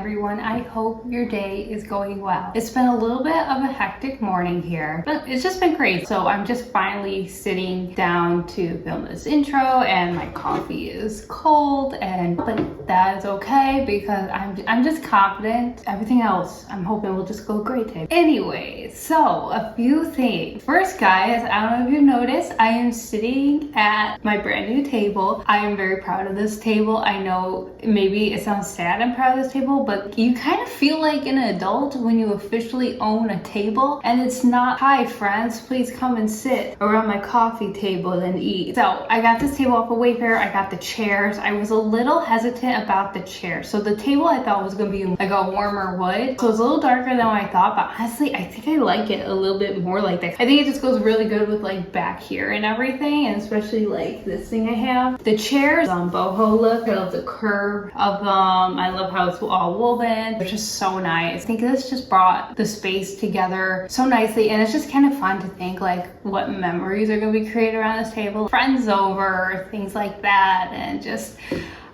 everyone. I hope your day is going well. It's been a little bit of a hectic morning here, but it's just been great. So I'm just finally sitting down to film this intro and my coffee is cold, but that is okay because I'm just confident. Everything else I'm hoping will just go great today. Anyway, so a few things. First, guys, I don't know if you noticed, I am sitting at my brand new table. I am very proud of this table. I know maybe it sounds sad I'm proud of this table, but you kind of feel like an adult when you officially own a table and it's not, hi friends, please come and sit around my coffee table and eat. So I got this table off of Wayfair. I got the chairs. I was a little hesitant about the chairs. So the table I thought was gonna be like a warmer wood. So it's a little darker than what I thought, but honestly, I think I like it a little bit more like that. I think it just goes really good with like back here and everything, and especially like this thing I have. The chairs, boho look. I love the curve of them. I love how it's all woven. It's just so nice. I think this just brought the space together so nicely, and it's just kind of fun to think like what memories are going to be created around this table. Friends over, things like that, and just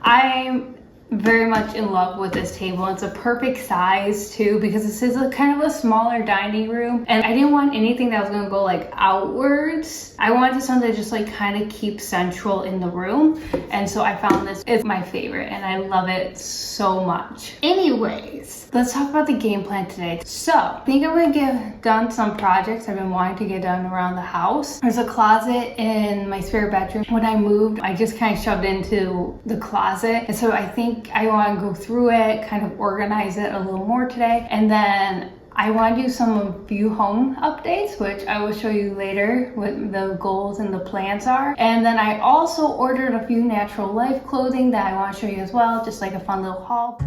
I'm very much in love with this table. It's a perfect size too because this is a kind of a smaller dining room, and I didn't want anything that was going to go like outwards. I wanted something that just like kind of keep central in the room, and so I found this is my favorite and I love it so much. Anyways, let's talk about the game plan today. So I think I'm gonna get done some projects I've been wanting to get done around the house. There's a closet in my spare bedroom. When I moved, I just kind of shoved into the closet, and so I think I want to go through it, kind of organize it a little more today, and then I want to do some view home updates, which I will show you later what the goals and the plans are. And then I also ordered a few Natural Life clothing that I want to show you as well, just like a fun little haul.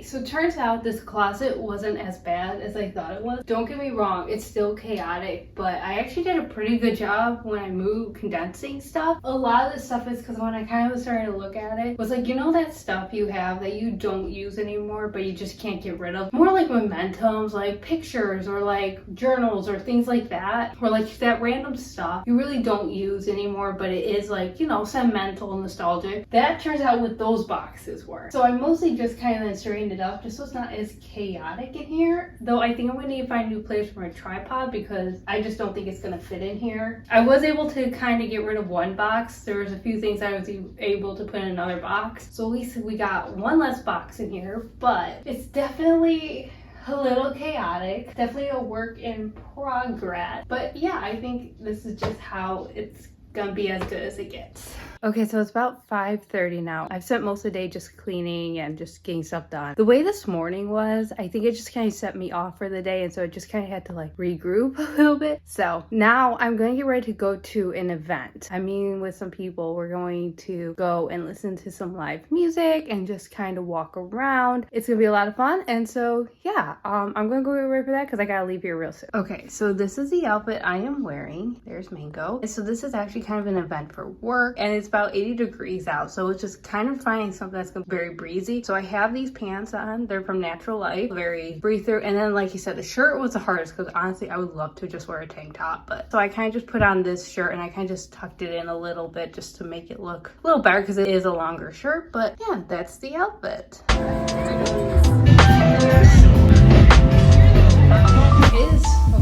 So turns out this closet wasn't as bad as I thought it was. Don't get me wrong, it's still chaotic, but I actually did a pretty good job when I moved condensing stuff. A lot of this stuff is because when I kind of was starting to look at it, was like, you know that stuff you have that you don't use anymore, but you just can't get rid of? More like mementos, like pictures or like journals or things like that, or like that random stuff you really don't use anymore, but it is like, you know, sentimental, nostalgic. That turns out what those boxes were. So I mostly just kind of straightened it up just so it's not as chaotic in here, though I think I'm gonna need to find a new place for my tripod because I just don't think it's gonna fit in here. I was able to kind of get rid of one box. There was a few things I was able to put in another box, so at least we got one less box in here, but it's definitely a little chaotic, definitely a work in progress, but yeah, I think this is just how it's gonna be as good as it gets. Okay, so it's about 5:30 now. I've spent most of the day just cleaning and just getting stuff done. The way this morning was, I think it just kind of set me off for the day, and so I just kind of had to like regroup a little bit. So now I'm going to get ready to go to an event. I'm meeting with some people. We're going to go and listen to some live music and just kind of walk around. It's gonna be a lot of fun, and so yeah, I'm gonna go get ready for that because I gotta leave here real soon. Okay, so this is the outfit I am wearing. There's Mango. And so this is actually kind of an event for work, and it's about 80 degrees out, so it's just kind of finding something that's very breezy. So I have these pants on. They're from Natural Life, very breathe through. And then like you said, the shirt was the hardest because honestly I would love to just wear a tank top, but so I kind of just put on this shirt and I kind of just tucked it in a little bit just to make it look a little better because it is a longer shirt. But yeah, that's the outfit.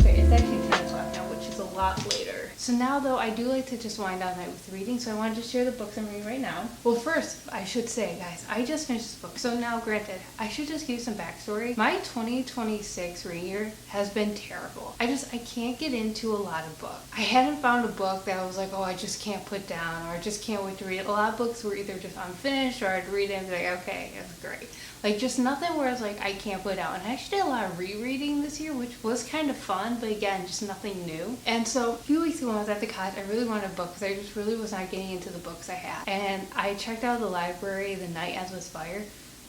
It's actually 10 o'clock now, which is a lot later. So now though, I do like to just wind down the night with reading, so I wanted to share the books I'm reading right now. Well, first, I should say, guys, I just finished this book. So now, granted, I should just give you some backstory. My 2026 reading year has been terrible. I can't get into a lot of books. I hadn't found a book that I was like, oh, I just can't put down, or I just can't wait to read it. A lot of books were either just unfinished, or I'd read it and be like, okay, it's great. Like just nothing where it's like I can't put out. And I actually did a lot of rereading this year, which was kind of fun, but again, just nothing new. And so a few weeks ago when I was at the college, I really wanted a book because I just really was not getting into the books I had. And I checked out the library, The Night Ends with Fire.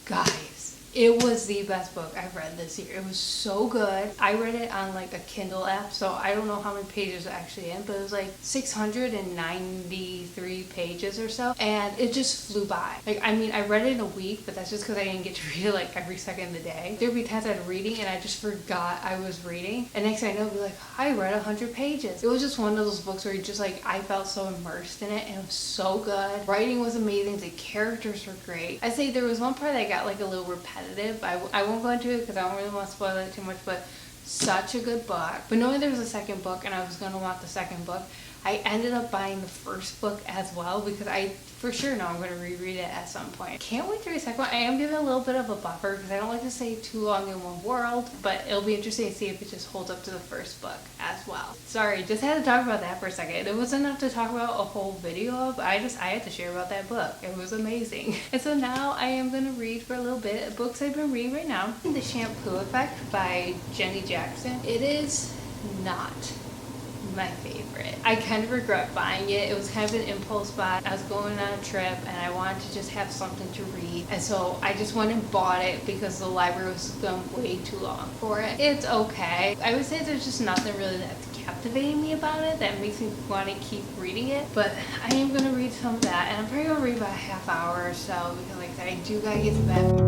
Guys, It was the best book I've read this year. It was so good. I read it on like a Kindle app, so I don't know how many pages are actually in, but it was like 693 pages or so, and it just flew by. Like, I mean, I read it in a week, but that's just because I didn't get to read it like every second of the day. There'd be times I'd reading and I just forgot I was reading, and next thing I know, I'd be like, I read 100 pages. It was just one of those books where you just like, I felt so immersed in it, and it was so good. Writing was amazing. The characters were great. I'd say there was one part that got like a little repetitive. I won't go into it because I don't really want to spoil it too much, but such a good book. But knowing there was a second book and I was going to want the second book, I ended up buying the first book as well because I for sure know I'm going to reread it at some point. Can't wait to read the second one. I am giving a little bit of a buffer because I don't like to stay too long in one world, but it'll be interesting to see if it just holds up to the first book as well. Sorry, just had to talk about that for a second. It wasn't enough to talk about a whole video of, I had to share about that book. It was amazing. And so now I am going to read for a little bit books I've been reading right now. The Shampoo Effect by Jenny Jackson. It is not my favorite. I kind of regret buying it. It was kind of an impulse buy. I was going on a trip and I wanted to just have something to read, and so I just went and bought it because the library was going way too long for it. It's okay. I would say there's just nothing really that's captivating me about it that makes me want to keep reading it, but I am going to read some of that, and I'm probably going to read about a half hour or so because like I said, I do gotta get to bed.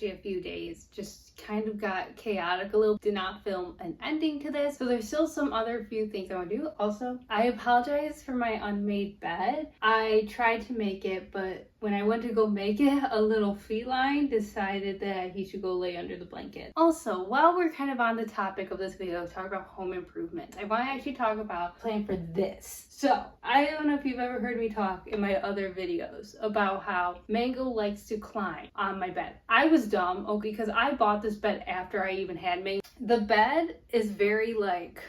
A few days, just kind of got chaotic a little. Did not film an ending to this, so there's still some other few things I want to do. Also, I apologize for my unmade bed. I tried to make it, but when I went to go make it, a little feline decided that he should go lay under the blanket. Also, while we're kind of on the topic of this video, talk about home improvement, I want to actually talk about plan for this. So, I don't know if you've ever heard me talk in my other videos about how Mango likes to climb on my bed. I was dumb, because I bought this bed after I even had Mango. The bed is very like,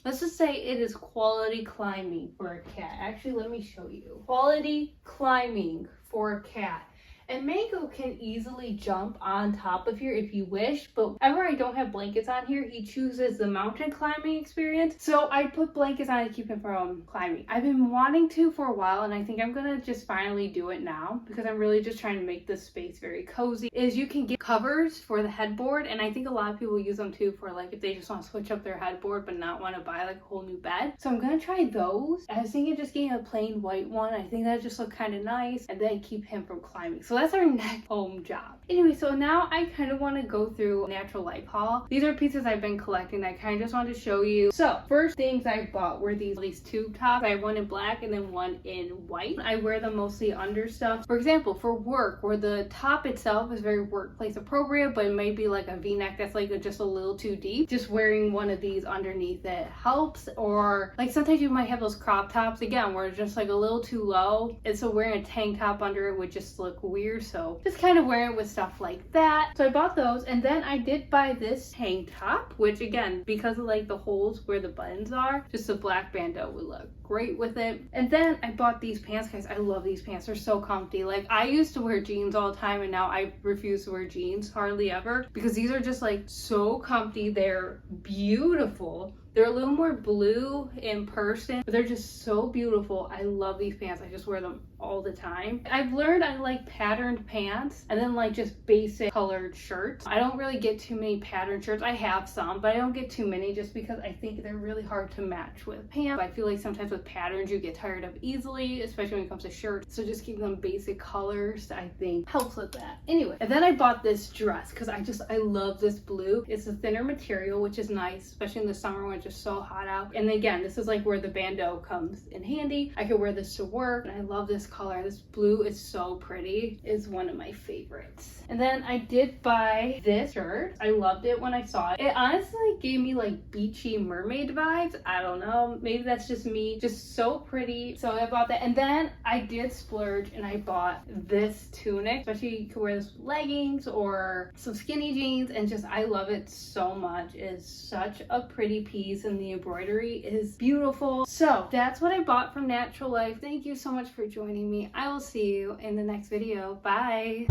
let's just say it is quality climbing for a cat. Actually, let me show you. Quality climbing for a cat. And Mango can easily jump on top of here if you wish, but whenever I don't have blankets on here, he chooses the mountain climbing experience. So I put blankets on to keep him from climbing. I've been wanting to for a while, and I think I'm gonna just finally do it now because I'm really just trying to make this space very cozy. Is you can get covers for the headboard, and I think a lot of people use them too for like if they just want to switch up their headboard but not want to buy like a whole new bed. So I'm gonna try those. I was thinking just getting a plain white one. I think that just look kind of nice, and then keep him from climbing. So that's our next home job. Anyway, so now I kind of want to go through Natural Life haul. These are pieces I've been collecting that I kind of just wanted to show you. So first things I bought were these tube tops. I have one in black and then one in white. I wear them mostly under stuff. For example, for work, where the top itself is very workplace appropriate, but it may be like a v-neck that's like just a little too deep. Just wearing one of these underneath it helps. Or like sometimes you might have those crop tops again where it's just like a little too low, and so wearing a tank top under it would just look weird. So just kind of wearing it with stuff like that. So I bought those, and then I did buy this tank top, which again, because of like the holes where the buttons are, just a black bandeau would look great with it. And then I bought these pants, guys. I love these pants. They're so comfy. Like I used to wear jeans all the time, and now I refuse to wear jeans hardly ever because these are just like so comfy. They're beautiful. They're a little more blue in person, but they're just so beautiful. I love these pants. I just wear them all the time. I've learned I like patterned pants and then like just basic colored shirts. I don't really get too many patterned shirts. I have some, but I don't get too many just because I think they're really hard to match with pants. I feel like sometimes with patterns you get tired of easily, especially when it comes to shirts. So just keeping them basic colors, I think helps with that. Anyway, and then I bought this dress because I love this blue. It's a thinner material, which is nice, especially in the summer when it's just so hot out. And again, this is like where the bandeau comes in handy. I could wear this to work, and I love this color. This blue is so pretty. It's one of my favorites. And then I did buy this shirt. I loved it when I saw it. It honestly gave me like beachy mermaid vibes. I don't know, maybe that's just me. Just so pretty. So I bought that. And then I did splurge and I bought this tunic. Especially you could wear this with leggings or some skinny jeans, and just I love it so much. It's such a pretty piece. sleeves and the embroidery is beautiful. So that's what I bought from Natural Life. Thank you so much for joining me. I will see you in the next video. Bye.